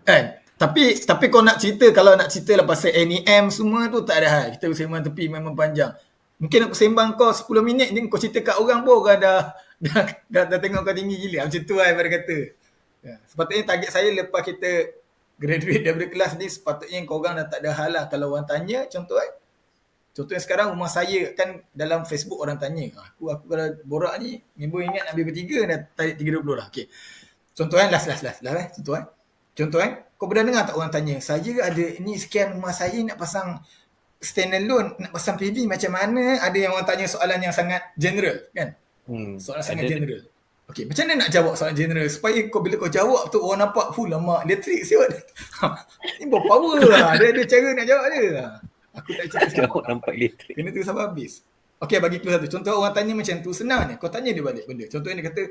kan. Tapi kau nak cerita, kalau nak cerita lah pasal NEM semua tu tak ada hal. Kita bersembang tepi memang panjang. Mungkin aku sembang kau 10 minit ni kau cerita kat orang pun orang dah tengok kau tinggi gila. Macam tu lah ibarat kata. Sepatutnya target saya lepas kita graduate daripada kelas ni, sepatutnya kau orang dah tak ada hal lah. Kalau orang tanya contohnya sekarang rumah saya kan dalam Facebook orang tanya. Aku kalau borak ni member ingat nak ambil bertiga dah tarik 3.20 lah. Okey. Contoh kan last Contoh kan kau pernah dengar tak orang tanya, saya ada ni sekian rumah saya nak pasang standalone, nak pasang PV macam mana? Ada yang orang tanya soalan yang sangat general kan? Soalan sangat general. Okey, macam mana nak jawab soalan general supaya bila kau jawab tu orang nampak lama elektrik siot. Ni bawa power lah. Dia ada cara nak jawab dia. Aku tak cakap Jawab nampak elektrik. kena tu sampai habis. Okey, bagi clue satu. Contoh orang tanya macam tu, senang je. Kau tanya dia balik benda. Contohnya dia kata,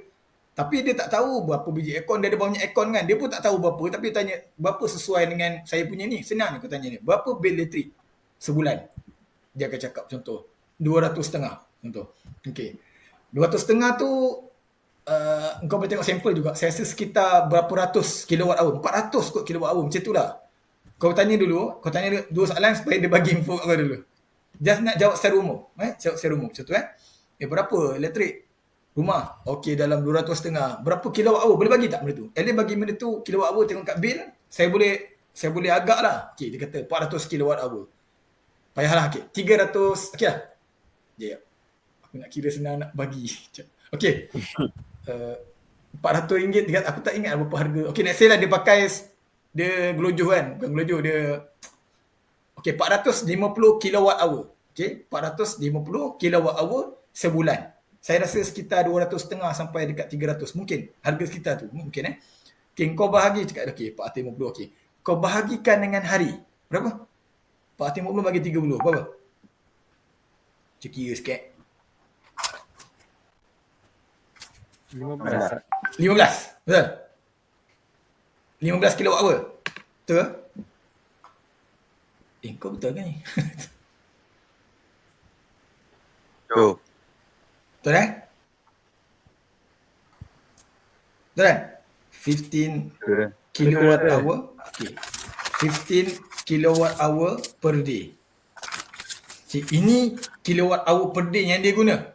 tapi dia tak tahu berapa biji aircon. Dia ada banyak aircon kan. Dia pun tak tahu berapa. Tapi tanya, berapa sesuai dengan saya punya ni? Senang je kau tanya dia. Berapa bil elektrik sebulan? Dia akan cakap contoh, 200.5 contoh. Okey. 200.5 tu, kau boleh tengok sampel juga. Saya rasa sekitar berapa ratus kilowatt hour. 400 kot kilowatt hour. Macam tu lah. Kau tanya dua soalan supaya dia bagi info kat kau dulu. Just nak jawab secara umum. Jawab secara umum. Contoh berapa elektrik rumah? Okey, dalam 200.5. Berapa kilowatt hour? Boleh bagi tak benda tu? Dia bagi benda tu kilowatt hour, tengok kat bil. Saya boleh agak lah. Okey, dia kata 400 kilowatt hour. Payahlah. Okey, 300. Okey lah. Sekejap. Aku nak kira senang nak bagi. Okey. RM400. Aku tak ingat berapa harga. Okey, let's say lah dia pakai dia gelojoh kan. Bukan gelojoh, dia okey, 450 kilowatt hour. Okey, 450 kilowatt hour sebulan. Saya rasa sekitar 200.5 sampai dekat 300. Mungkin harga sekitar tu. Mungkin Okey, kau bahagi cakap okey 450. Okey. Kau bahagikan dengan hari. Berapa? 450 bagi 30. Berapa? Cek kira sikit. 15. 15. Betul? 15 kilowatt hour. Betul ke? Kau betul kan ni? Tu. Betul kan? Betul kan? 15 kilowatt hour. Okay. 15 kilowatt hour per day. Ini kilowatt hour per day yang dia guna.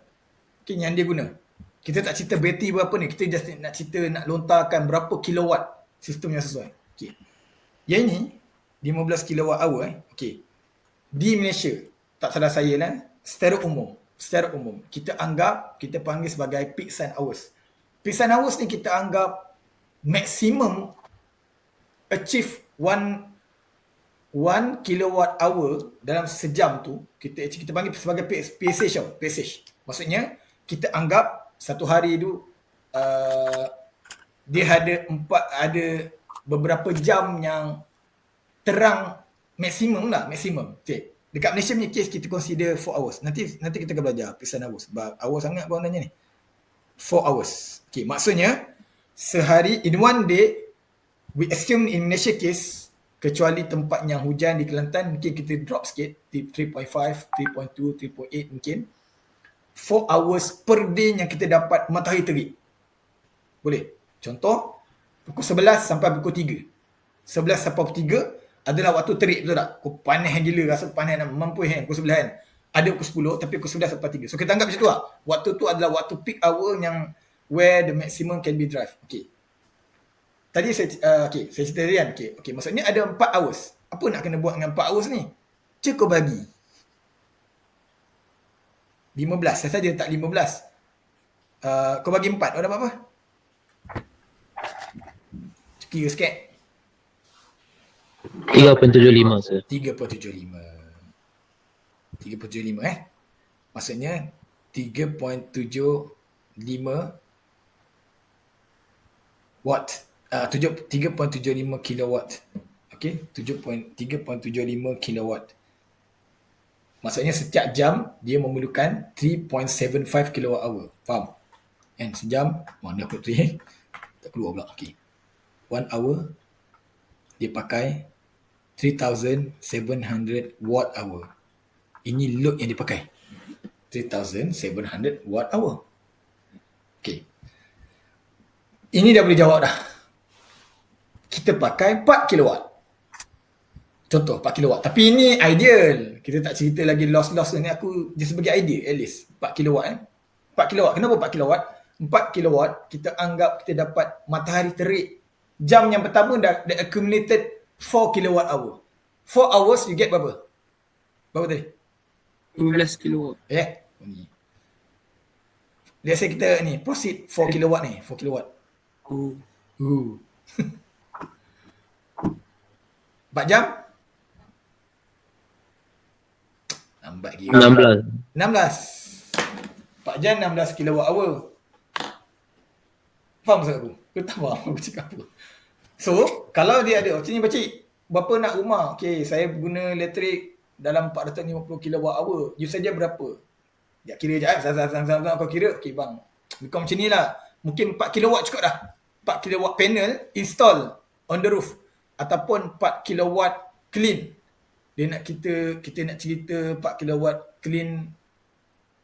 Okay, yang dia guna. Kita tak cerita bateri berapa ni. Kita just nak cerita, nak lontarkan berapa kilowatt sistem yang sesuai. Okay. Yang ini 15 kilowatt hour. Okay. Di Malaysia, tak salah saya lah, secara umum, kita anggap, kita panggil sebagai peak sun hours. Peak sun hours ni kita anggap maksimum achieve 1 kilowatt hour dalam sejam tu, kita panggil sebagai passage. Maksudnya, kita anggap satu hari tu, dia ada beberapa jam yang terang maksimum. Okay. Dekat Malaysia punya case kita consider 4 hours. Nanti kita akan belajar pesan hours. Hours sangat korang tanya ni. 4 hours. Okay, maksudnya sehari, in one day, we assume in Malaysia case, kecuali tempat yang hujan di Kelantan, mungkin kita drop sikit, 3.5, 3.2, 3.8 mungkin. 4 hours per day yang kita dapat matahari terik. Boleh. Contoh, pukul 11 sampai pukul 3. 11 sampai pukul 3 adalah waktu terik, betul tak? Kau panas yang gila, rasa panas nak mampus kan, pukul 9 kan. Ada pukul 10, tapi pukul 11 sampai 3. So kita anggap macam tu lah. Waktu tu adalah waktu peak hour yang where the maximum can be drive. Okay. tadi saya saya cerita tadi kan. Okey, maksudnya ada 4 hours. Apa nak kena buat dengan 4 hours ni? Cukup bagi 15. Saya saja tak 15. Kau bagi 4, kau dapat apa? Kira sikit. 3.75 sir. 3.75 maksudnya 3.75 watt, 3.75 kilowatt. Okey, 3.75 kilowatt. Maksudnya setiap jam dia memerlukan 3.75 kilowatt hour. Faham? Kan sejam mana aku tak keluar pula. Okey, 1 hour dia pakai 3,700 watt hour. Ini load yang dipakai. 3,700 watt hour. Okey. Ini dah boleh jawab dah. Kita pakai 4 kilowatt. Contoh 4 kilowatt. Tapi ini ideal. Kita tak cerita lagi loss-loss ni. Aku dia sebagai idea at least. 4 kilowatt 4 kilowatt. Kenapa 4 kilowatt? 4 kilowatt kita anggap kita dapat matahari terik. Jam yang pertama dah accumulated 4 kilowatt hour. 4 hours you get berapa? Berapa tadi? 15 kilowatt. Ni. Let's say kita ni proceed 4 kilowatt ni, 4 kilowatt. Oh. 4 jam? Lambat gila. 16. 4 jam 16 kilowatt hour. Faham maksud aku? Kau tak faham aku cakap apa? So, kalau dia ada, macam ni pakcik, berapa nak rumah? Okay, saya guna elektrik dalam 450 kilowatt hour. Usage berapa? Ya, kira je. Kau kira, okay bang. Bukan macam ni lah. Mungkin 4 kilowatt cukup dah. 4 kilowatt panel install on the roof. Ataupun 4 kilowatt clean. Dia nak kita nak cerita 4 kilowatt clean,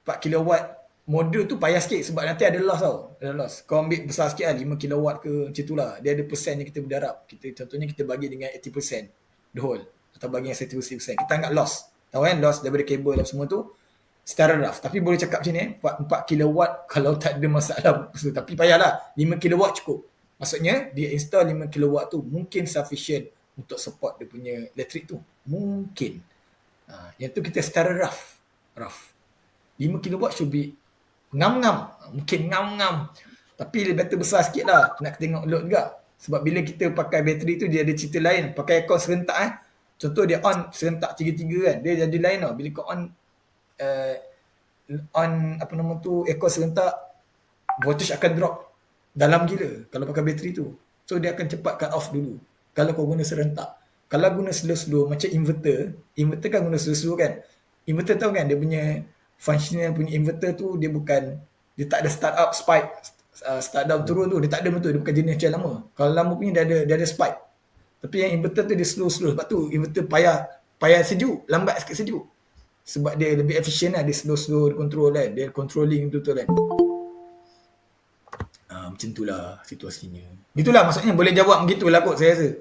4 kilowatt modul tu payah sikit sebab nanti ada loss tau. Ada loss. Kau ambil besar sikit lah, 5 kilowatt ke macam tu lah. Dia ada persen yang kita berdarab. Contohnya kita bagi dengan 80% the whole. Atau bagi dengan 70%. Kita anggap loss. Tahu kan loss daripada kabel dan semua tu. Secara rough. Tapi boleh cakap macam ni 4 kilowatt kalau tak ada masalah. Tapi payahlah. 5 kilowatt cukup. Maksudnya dia install 5 kilowatt tu mungkin sufficient untuk support dia punya elektrik tu. Mungkin. Yang tu kita secara rough. 5 kilowatt should be ngam-ngam. Mungkin ngam-ngam. Tapi dia better besar sikit lah. Nak tengok load juga. Sebab bila kita pakai bateri tu dia ada cerita lain. Pakai aircon serentak Contoh dia on serentak 3-3 kan. Dia jadi lain tau. Bila kau on apa nama tu aircon serentak, voltage akan drop dalam gila kalau pakai bateri tu. So dia akan cepat cut off dulu. Kalau kau guna serentak. Kalau guna slow-slow macam inverter kan guna slow-slow kan. Inverter tahu kan dia punya functional punya inverter tu dia tak ada start up spike, start down turun tu dia tak ada betul, dia bukan jenis macam lama. Kalau lama punya dia ada spike. Tapi yang inverter tu dia slow-slow. Sebab tu inverter payah sejuk, lambat sikit sejuk. Sebab dia lebih efisien lah, dia slow-slow, dia control kan, dia controlling betul-betul kan. Macam itulah situasinya. Itulah maksudnya boleh jawab begitulah kot saya rasa.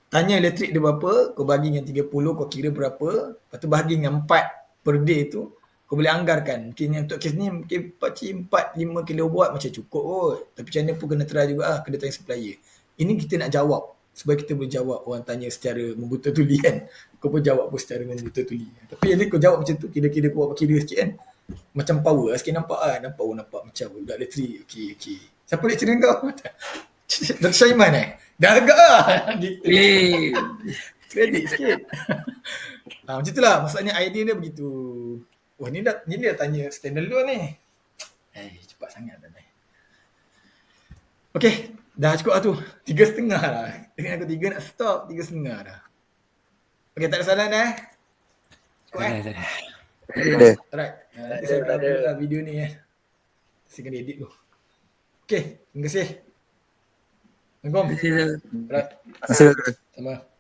Tanya elektrik dia berapa, kau bagi dengan 30, kau kira berapa, lepas tu bahagi dengan 4 per day tu, kau boleh anggarkan. Mungkin yang untuk kes ni mungkin 4-5 kilowatt macam cukup kot. Tapi macam mana pun kena try juga lah, kena tanya supplier. Ini kita nak jawab. Supaya kita boleh jawab orang tanya secara membuta tuli kan. Kau pun jawab pun secara membuta tuli. Tapi yang ni kau jawab macam tu, kira-kira kau buat kira sikit kan. Macam power lah sikit nampak lah. Nampak macam budak elektrik. Okey. Siapa lecturer kau? Dr. Syaiman Dah agak lah. Gitu. Kredit sikit. Macam tu lah. Maksudnya idea dia begitu. Wah ni dah tanya standalone ni. Cepat sangat dah. Okey, dah cukup lah tu. 3.5 lah. Dengan aku 3 nak stop, 3.5 dah. Okey, tak ada soalan Cukup Tak ada. Alright. Nanti saya akan upload video ni Saya kena edit tu. Okey, terima kasih. Assalamualaikum. Terima kasih. Alright. Terima kasih. Sama.